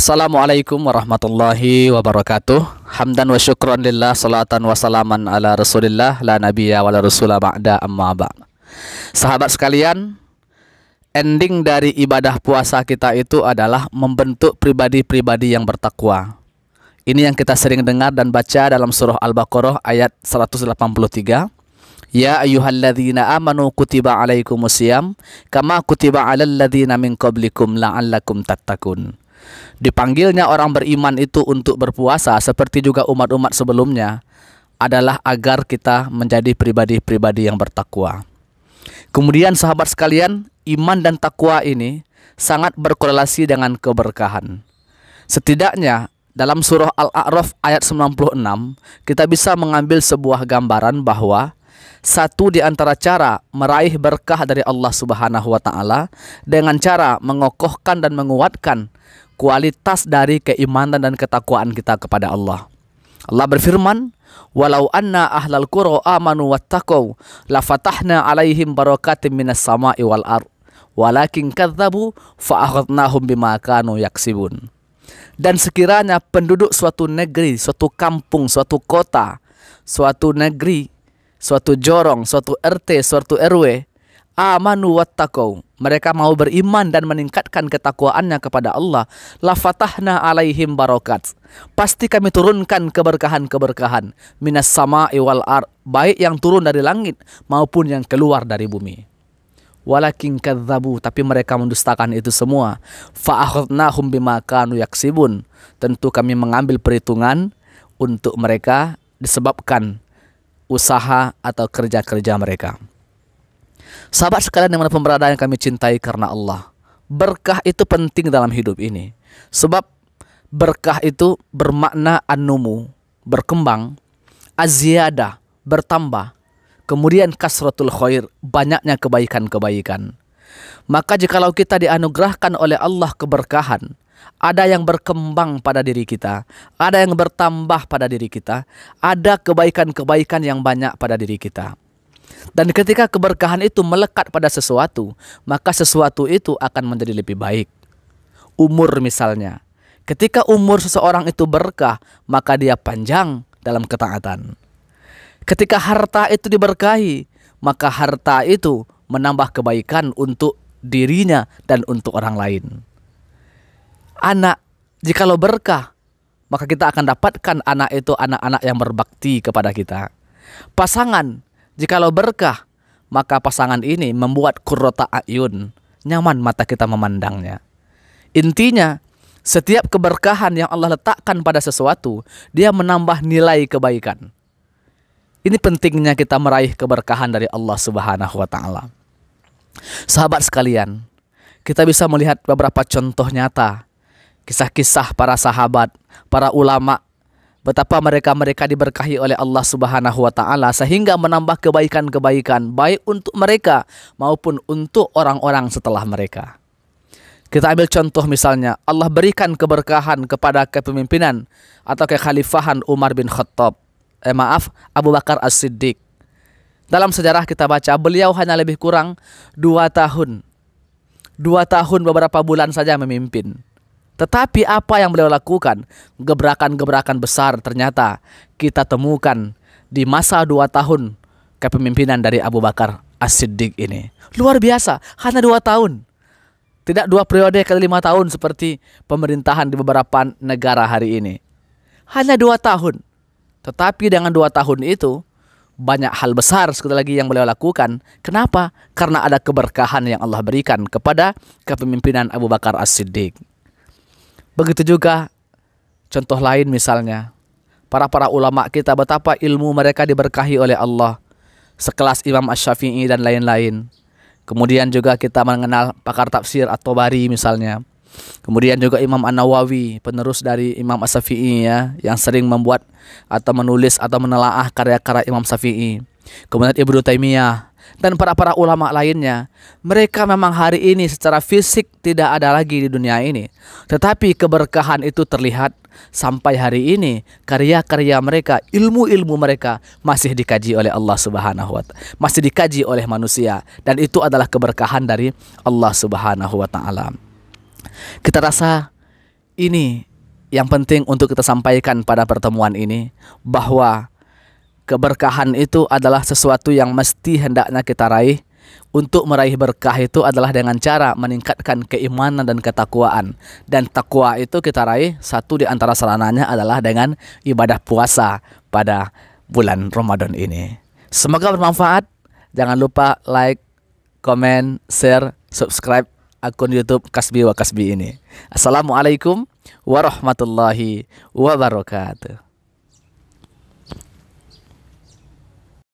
Assalamualaikum warahmatullahi wabarakatuh. Hamdan wa syukran lillah, salatan wa salaman ala rasulillah, la nabiyya wa la rasula ba'da, amma ba'd. Sahabat sekalian, ending dari ibadah puasa kita itu adalah membentuk pribadi-pribadi yang bertakwa. Ini yang kita sering dengar dan baca dalam surah Al-Baqarah ayat 183. Ya ayyuhalladzina amanu kutiba alaikumusiyam kama kutiba alal ladzina min qablikum la'allakum tattaqun. Dipanggilnya orang beriman itu untuk berpuasa seperti juga umat-umat sebelumnya adalah agar kita menjadi pribadi-pribadi yang bertakwa. Kemudian sahabat sekalian, iman dan takwa ini sangat berkorelasi dengan keberkahan. Setidaknya dalam surah Al-A'raf ayat 96 kita bisa mengambil sebuah gambaran bahwa satu di antara cara meraih berkah dari Allah Subhanahu wa taala dengan cara mengokohkan dan menguatkan kualitas dari keimanan dan ketakwaan kita kepada Allah. Allah berfirman, "Walau anna ahlal qura amanu wattaqau lafatahna 'alaihim barakatim minas sama'i wal ard, walakin kadzdzabu fa akhadnahum bima kanu yaksibun." Dan sekiranya penduduk suatu negeri, suatu kampung, suatu kota, suatu negeri, suatu jorong, suatu RT, suatu RW, amanu wattaqau, mereka mau beriman dan meningkatkan ketakwaannya kepada Allah, lafatahna alaihim barakat, pasti kami turunkan keberkahan-keberkahan minas sama'i wal ard, baik yang turun dari langit maupun yang keluar dari bumi. Walakin kadzdzabu, tapi mereka mendustakan itu semua. Fa akhadnahum bima kanu yaksibun, tentu kami mengambil perhitungan untuk mereka disebabkan usaha atau kerja-kerja mereka. Sahabat sekalian yang berada yang kami cintai karena Allah, berkah itu penting dalam hidup ini. Sebab berkah itu bermakna an-numu, berkembang, az-ziyadah, bertambah, kemudian kasratul khair, banyaknya kebaikan-kebaikan. Maka jikalau kita dianugerahkan oleh Allah keberkahan, ada yang berkembang pada diri kita, ada yang bertambah pada diri kita, ada kebaikan-kebaikan yang banyak pada diri kita. Dan ketika keberkahan itu melekat pada sesuatu, maka sesuatu itu akan menjadi lebih baik. Umur misalnya, ketika umur seseorang itu berkah, maka dia panjang dalam ketaatan. Ketika harta itu diberkahi, maka harta itu menambah kebaikan untuk dirinya dan untuk orang lain. Anak, jikalau berkah, maka kita akan dapatkan anak itu anak-anak yang berbakti kepada kita. Pasangan, jikalau berkah, maka pasangan ini membuat qurrata a'yun, nyaman mata kita memandangnya. Intinya, setiap keberkahan yang Allah letakkan pada sesuatu, dia menambah nilai kebaikan. Ini pentingnya kita meraih keberkahan dari Allah Subhanahu wa taala. Sahabat sekalian, kita bisa melihat beberapa contoh nyata, kisah-kisah para sahabat, para ulama, betapa mereka diberkahi oleh Allah Subhanahu wa taala sehingga menambah kebaikan-kebaikan baik untuk mereka maupun untuk orang-orang setelah mereka. Kita ambil contoh misalnya, Allah berikan keberkahan kepada kepemimpinan atau kekhalifahan Umar bin Khattab. Abu Bakar As-Siddiq. Dalam sejarah kita baca, beliau hanya lebih kurang 2 tahun. 2 tahun beberapa bulan saja memimpin. Tetapi apa yang beliau lakukan? Gebrakan-gebrakan besar ternyata kita temukan di masa 2 tahun kepemimpinan dari Abu Bakar As-Siddiq ini. Luar biasa, hanya 2 tahun. Tidak 2 periode kali 5 tahun seperti pemerintahan di beberapa negara hari ini. Hanya 2 tahun. Tetapi dengan 2 tahun itu banyak hal besar sekali lagi yang beliau lakukan. Kenapa? Karena ada keberkahan yang Allah berikan kepada kepemimpinan Abu Bakar As-Siddiq. Begitu juga contoh lain misalnya, para ulama kita betapa ilmu mereka diberkahi oleh Allah, sekelas Imam Asy-Syafi'i dan lain-lain. Kemudian juga kita mengenal pakar tafsir At-Tabari misalnya. Kemudian juga Imam An-Nawawi, penerus dari Imam Asy-Syafi'i ya, yang sering membuat atau menulis atau menelaah karya-karya Imam Syafi'i. Kemudian Ibnu Taimiyah dan para ulama lainnya. Mereka memang hari ini secara fisik tidak ada lagi di dunia ini, tetapi keberkahan itu terlihat sampai hari ini. Karya-karya mereka, ilmu-ilmu mereka masih dikaji oleh Allah Subhanahu wa taala, masih dikaji oleh manusia, dan itu adalah keberkahan dari Allah Subhanahu wa taala. Kita rasa Ini yang penting untuk kita sampaikan pada pertemuan ini, bahwa keberkahan itu adalah sesuatu yang mesti hendaknya kita raih. Untuk meraih berkah itu adalah dengan cara meningkatkan keimanan dan ketakwaan. Dan takwa itu kita raih, satu di antara sarananya adalah dengan ibadah puasa pada bulan Ramadan ini. Semoga bermanfaat. Jangan lupa like, komen, share, subscribe akun YouTube Kasbi wa Kasbi ini. Assalamualaikum warahmatullahi wabarakatuh.